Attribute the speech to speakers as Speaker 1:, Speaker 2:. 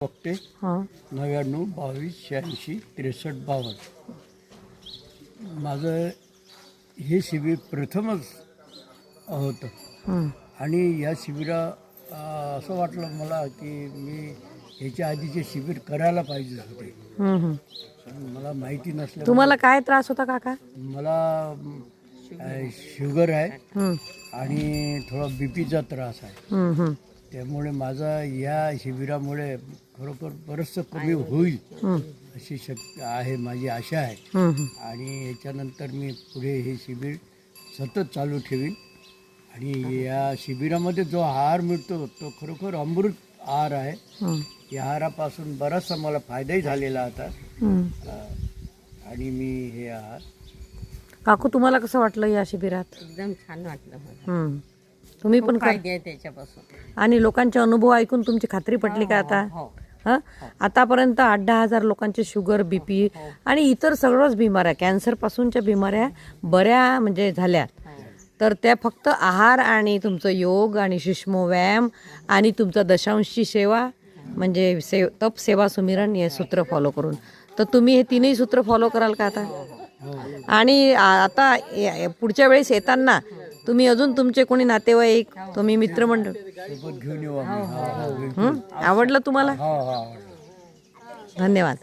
Speaker 1: बघते
Speaker 2: हां
Speaker 1: 99 22 86 63 52. माझं हे शिबिर प्रथमच होतं आणि या शिबिरा असं वाटलं मला की मी ह्याच्या आधीचे शिबिर करायला पाहिजे होते. पण मला माहिती नसलं.
Speaker 2: तुम्हाला काय त्रास होता काका?
Speaker 1: मला शुगर आहे आणि थोडा बीपीचा त्रास आहे. त्यामुळे माझा या शिबिरामुळे खरोखर बरंचसं कमी होईल अशी आहे, माझी आशा आहे. आणि याच्यानंतर मी पुढे हे शिबिर सतत चालू ठेवीन. आणि या शिबिरामध्ये जो आहार मिळतो तो खरोखर अमृत आहार आहे. या आहारापासून बराचसा मला फायदाही झालेला आता. आणि मी हे आहार.
Speaker 2: काकू तुम्हाला कसं वाटलं या शिबिरात?
Speaker 3: एकदम छान वाटलं मला.
Speaker 2: तुम्ही पण
Speaker 3: फायदे आहे त्याच्यापासून.
Speaker 2: आणि लोकांचे अनुभव ऐकून तुमची खात्री पटली का आता? हं? आतापर्यंत 8-10 हजार लोकांचे शुगर, बीपी आणि इतर सगळंच बिमाऱ्या, कॅन्सर पासूनच्या बिमाऱ्या बऱ्या म्हणजे झाल्या. तर त्या फक्त आहार आणि तुमचं योग आणि सूक्ष्म व्यायाम आणि तुमचा दशांशची सेवा म्हणजे तप सेवा सुमिरन हे सूत्र फॉलो करून. तर तुम्ही हे तीनही सूत्र फॉलो कराल का आता? आणि आता पुढच्या वेळेस येताना तुम्ही अजून तुमचे कोणी नातेवाईक, तुम्ही मित्रमंडळ
Speaker 1: सोबत घेऊन येऊ आम्ही.
Speaker 2: आवडलं तुम्हाला?
Speaker 1: आवडलं.
Speaker 2: धन्यवाद.